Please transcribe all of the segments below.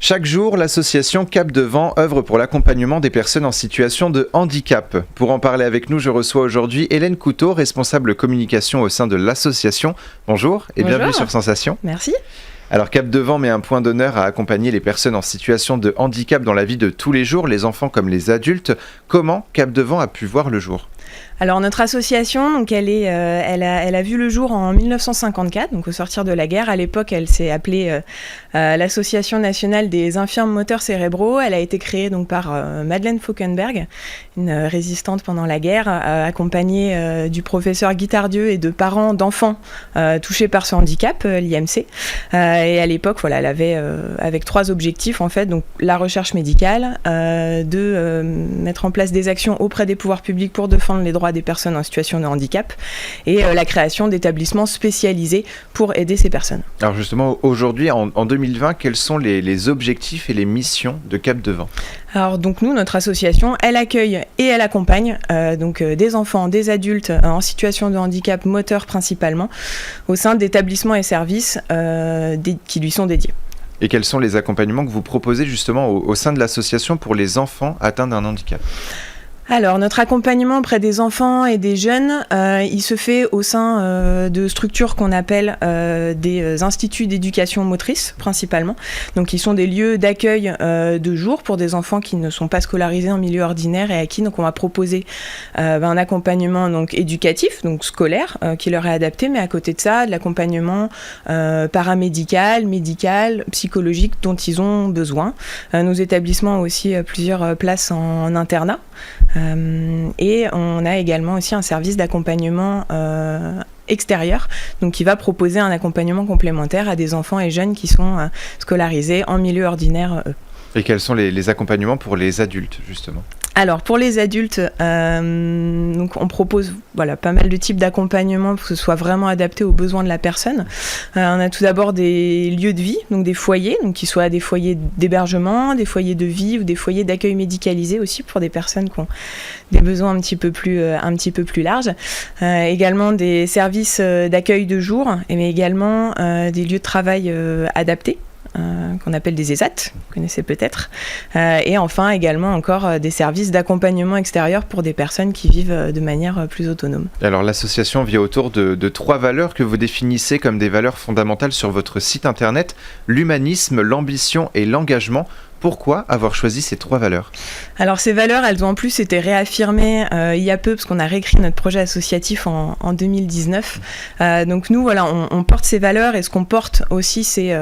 Chaque jour, l'association Cap Devant œuvre pour l'accompagnement des personnes en situation de handicap. Pour en parler avec nous, je reçois aujourd'hui Hélène Couteau, responsable communication au sein de l'association. Bonjour et bienvenue sur Sensation. Merci. Alors Cap Devant met un point d'honneur à accompagner les personnes en situation de handicap dans la vie de tous les jours, les enfants comme les adultes. Comment Cap Devant a pu voir le jour ? Alors notre association, donc elle a vu le jour en 1954, donc au sortir de la guerre. À l'époque, elle s'est appelée l'Association nationale des infirmes moteurs cérébraux. Elle a été créée donc par Madeleine Fauquenberg, une résistante pendant la guerre, accompagnée du professeur Guy Tardieu et de parents d'enfants touchés par ce handicap, l'IMC. Et à l'époque, voilà, elle avait avec 3 objectifs en fait, donc la recherche médicale, de mettre en place des actions auprès des pouvoirs publics pour défendre les droits des personnes en situation de handicap et la création d'établissements spécialisés pour aider ces personnes. Alors justement, aujourd'hui, en 2020, quels sont les objectifs et les missions de Cap Devant ? Alors donc nous, notre association, elle accueille et elle accompagne des enfants, des adultes en situation de handicap moteur principalement, au sein d'établissements et services qui lui sont dédiés. Et quels sont les accompagnements que vous proposez justement au sein de l'association pour les enfants atteints d'un handicap ? Alors, notre accompagnement auprès des enfants et des jeunes, il se fait au sein de structures qu'on appelle des instituts d'éducation motrice, principalement. Donc, qui sont des lieux d'accueil de jour pour des enfants qui ne sont pas scolarisés en milieu ordinaire et à qui donc, on va proposer un accompagnement donc, éducatif, donc scolaire, qui leur est adapté, mais à côté de ça, de l'accompagnement paramédical, médical, psychologique dont ils ont besoin. Nos établissements ont aussi plusieurs places en internat. Et on a également aussi un service d'accompagnement extérieur, donc qui va proposer un accompagnement complémentaire à des enfants et jeunes qui sont scolarisés en milieu ordinaire. Et quels sont les accompagnements pour les adultes, justement ? Alors pour les adultes, donc on propose pas mal de types d'accompagnement pour que ce soit vraiment adapté aux besoins de la personne. On a tout d'abord des lieux de vie, donc des foyers, donc qui soient des foyers d'hébergement, des foyers de vie ou des foyers d'accueil médicalisé aussi pour des personnes qui ont des besoins un petit peu plus larges. Également des services d'accueil de jour, mais également des lieux de travail adaptés. Qu'on appelle des ESAT, vous connaissez peut-être, et enfin également encore des services d'accompagnement extérieur pour des personnes qui vivent de manière plus autonome. Alors l'association vit autour de 3 valeurs que vous définissez comme des valeurs fondamentales sur votre site internet, l'humanisme, l'ambition et l'engagement. Pourquoi avoir choisi ces 3 valeurs ? Alors ces valeurs, elles ont en plus été réaffirmées il y a peu, parce qu'on a réécrit notre projet associatif en 2019. Donc nous, on porte ces valeurs, et ce qu'on porte aussi, c'est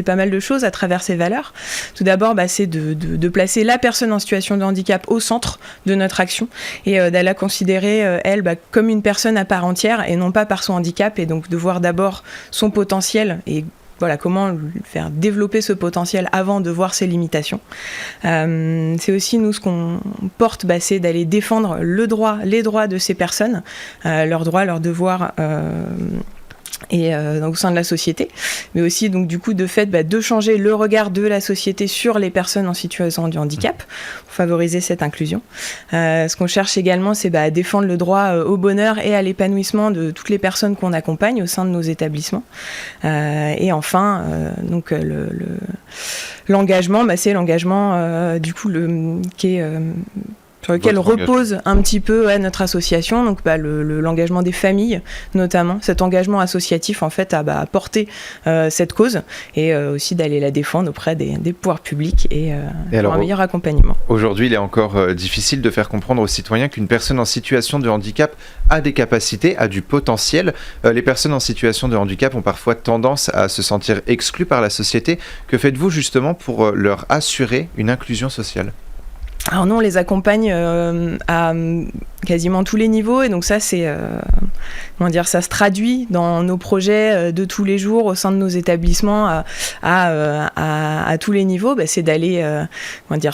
pas mal de choses à travers ces valeurs. Tout d'abord, c'est de placer la personne en situation de handicap au centre de notre action, et d'aller la considérer, elle, comme une personne à part entière, et non pas par son handicap, et donc de voir d'abord son potentiel, et comment lui faire développer ce potentiel avant de voir ses limitations. C'est aussi, nous, ce qu'on porte, c'est d'aller défendre les droits de ces personnes, leurs droits, leurs devoirs, et au sein de la société, mais aussi donc du coup de fait de changer le regard de la société sur les personnes en situation de handicap pour favoriser cette inclusion. Ce qu'on cherche également, c'est à défendre le droit au bonheur et à l'épanouissement de toutes les personnes qu'on accompagne au sein de nos établissements. Et enfin, donc l'engagement, c'est l'engagement du coup qui est sur lequel repose un petit peu notre association, donc l'engagement des familles notamment, cet engagement associatif en fait à porter cette cause, et aussi d'aller la défendre auprès des pouvoirs publics et pour un meilleur accompagnement. Aujourd'hui, il est encore difficile de faire comprendre aux citoyens qu'une personne en situation de handicap a des capacités, a du potentiel. Les personnes en situation de handicap ont parfois tendance à se sentir exclues par la société. Que faites-vous justement pour leur assurer une inclusion sociale ? Alors nous, on les accompagne à quasiment tous les niveaux, et donc ça, ça se traduit dans nos projets de tous les jours au sein de nos établissements à tous les niveaux. C'est d'aller,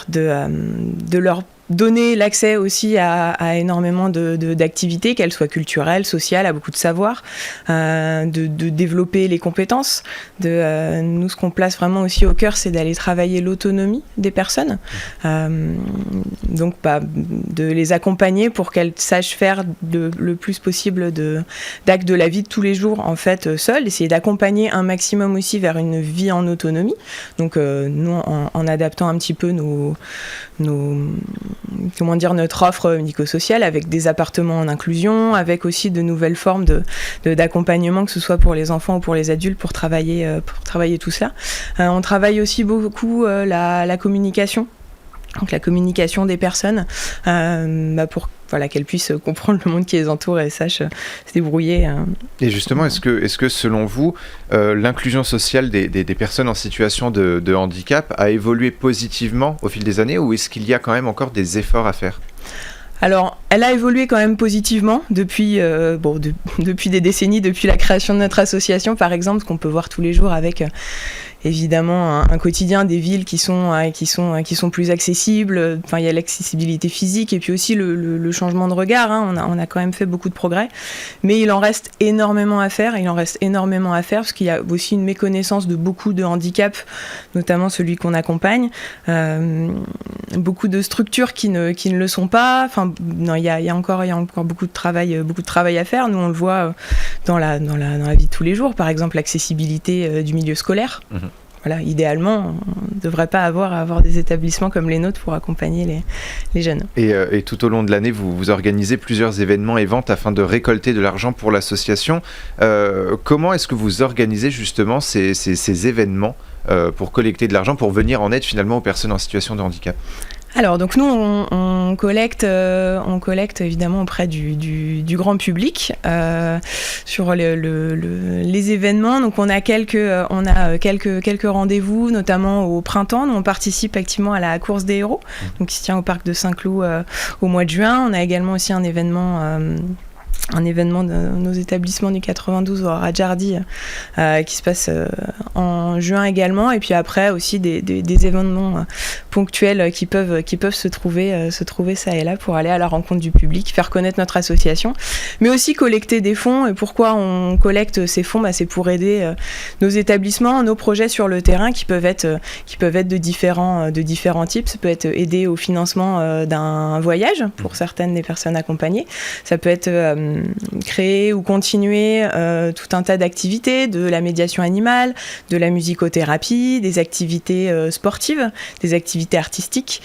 de leur donner l'accès aussi à énormément d'activités, qu'elles soient culturelles, sociales, à beaucoup de savoir, de développer les compétences. Nous, ce qu'on place vraiment aussi au cœur, c'est d'aller travailler l'autonomie des personnes. Donc, de les accompagner pour qu'elles sachent faire le plus possible d'actes de la vie de tous les jours, en fait, seules. Essayer d'accompagner un maximum aussi vers une vie en autonomie. Donc, nous, en adaptant un petit peu notre offre médico-sociale avec des appartements en inclusion, avec aussi de nouvelles formes d'accompagnement, que ce soit pour les enfants ou pour les adultes, pour travailler tout ça. On travaille aussi beaucoup la communication. Donc la communication des personnes pour qu'elles puissent comprendre le monde qui les entoure et sachent se débrouiller. Et justement, est-ce que selon vous, l'inclusion sociale des personnes en situation de handicap a évolué positivement au fil des années, ou est-ce qu'il y a quand même encore des efforts à faire ? Alors, elle a évolué quand même positivement depuis des décennies, depuis la création de notre association, par exemple, ce qu'on peut voir tous les jours avec évidemment un quotidien des villes qui sont plus accessibles. Enfin, il y a l'accessibilité physique et puis aussi le changement de regard. On a quand même fait beaucoup de progrès, mais il en reste énormément à faire. Parce qu'il y a aussi une méconnaissance de beaucoup de handicaps, notamment celui qu'on accompagne. Beaucoup de structures qui ne le sont pas. Enfin, non, il y a encore beaucoup de travail à faire. Nous, on le voit dans la vie de tous les jours. Par exemple, l'accessibilité du milieu scolaire. Mmh. Voilà, idéalement, on ne devrait pas avoir des établissements comme les nôtres pour accompagner les jeunes. Et tout au long de l'année, vous organisez plusieurs événements et ventes afin de récolter de l'argent pour l'association. Comment est-ce que vous organisez justement ces événements pour collecter de l'argent, pour venir en aide finalement aux personnes en situation de handicap ? Alors, donc nous, on collecte évidemment auprès du grand public sur les événements. Donc, on a quelques rendez-vous, notamment au printemps. Nous, on participe activement à la course des héros, donc qui se tient au parc de Saint-Cloud au mois de juin. On a également aussi un événement de nos établissements du 92 au Radjardi qui se passe en juin également, et puis après aussi des événements ponctuels qui peuvent se trouver ça et là pour aller à la rencontre du public, faire connaître notre association, mais aussi collecter des fonds. Et pourquoi on collecte ces fonds ? C'est pour aider nos établissements, nos projets sur le terrain qui peuvent être de différents types. Ça peut être aider au financement d'un voyage pour certaines des personnes accompagnées. Ça peut être créer ou continuer tout un tas d'activités, de la médiation animale, de la musicothérapie, des activités sportives, des activités artistiques.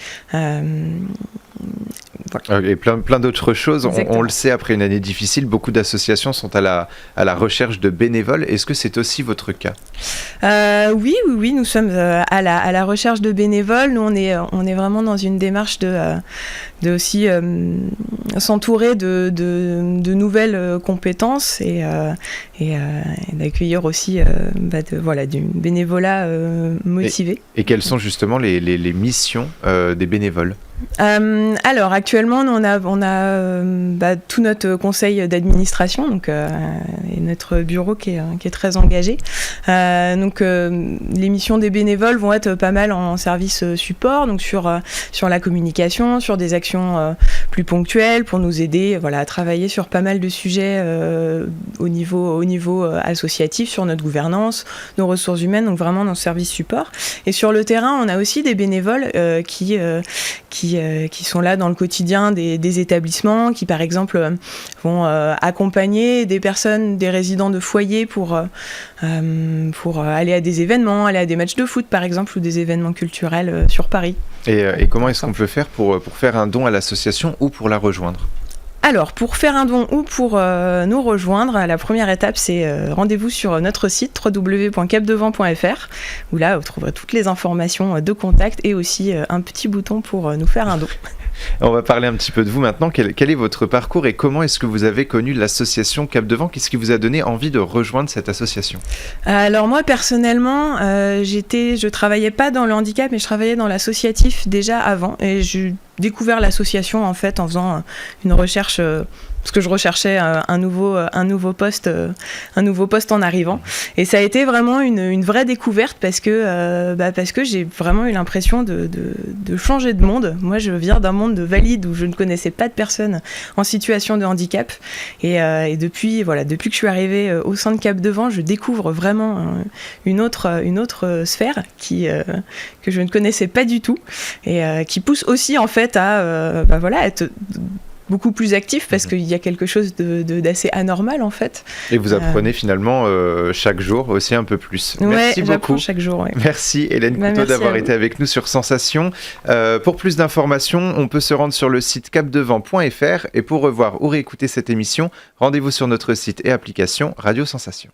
Voilà. Et plein d'autres choses. On le sait, après une année difficile, beaucoup d'associations sont à la recherche de bénévoles. Est-ce que c'est aussi votre cas ? Oui, nous sommes à la recherche de bénévoles. Nous, on est vraiment dans une démarche de aussi s'entourer de nouvelles compétences et d'accueillir aussi du bénévolat motivé. Et quelles sont justement les missions des bénévoles ? Alors actuellement, nous, on a tout notre conseil d'administration, donc et notre bureau qui est très engagé. Donc les missions des bénévoles vont être pas mal en service support, donc sur la communication, sur des actions plus ponctuelles pour nous aider à travailler sur pas mal de sujets au niveau associatif, sur notre gouvernance, nos ressources humaines, donc vraiment dans le service support. Et sur le terrain, on a aussi des bénévoles qui sont là dans le quotidien des établissements, qui par exemple vont accompagner des personnes, des résidents de foyer pour aller à des événements, aller à des matchs de foot par exemple, ou des événements culturels sur Paris. Et comment est-ce qu'on peut faire pour faire un don à l'association ou pour la rejoindre ? Alors, pour faire un don ou pour nous rejoindre, la première étape, c'est rendez-vous sur notre site www.capdevant.fr, où là, vous trouverez toutes les informations de contact et aussi un petit bouton pour nous faire un don. On va parler un petit peu de vous maintenant. Quel est votre parcours et comment est-ce que vous avez connu l'association Capdevant ? Qu'est-ce qui vous a donné envie de rejoindre cette association ? Alors moi, personnellement, je travaillais pas dans le handicap, mais je travaillais dans l'associatif déjà avant. Et j'ai découvert l'association en fait en faisant une recherche parce que je recherchais un nouveau poste en arrivant. Et ça a été vraiment une vraie découverte parce que j'ai vraiment eu l'impression de changer de monde. Moi, je viens d'un monde de valides où je ne connaissais pas de personnes en situation de handicap. Et depuis que je suis arrivée au sein de Cap de Vent, je découvre vraiment une autre sphère que je ne connaissais pas du tout et qui pousse aussi en fait à être beaucoup plus actif parce qu'il y a quelque chose d'assez anormal en fait. Et vous apprenez finalement chaque jour aussi un peu plus. Merci beaucoup. Chaque jour, ouais. Merci Hélène Couteau d'avoir été avec nous sur Sensation. Pour plus d'informations, on peut se rendre sur le site capdevent.fr et pour revoir ou réécouter cette émission, rendez-vous sur notre site et application Radio Sensation.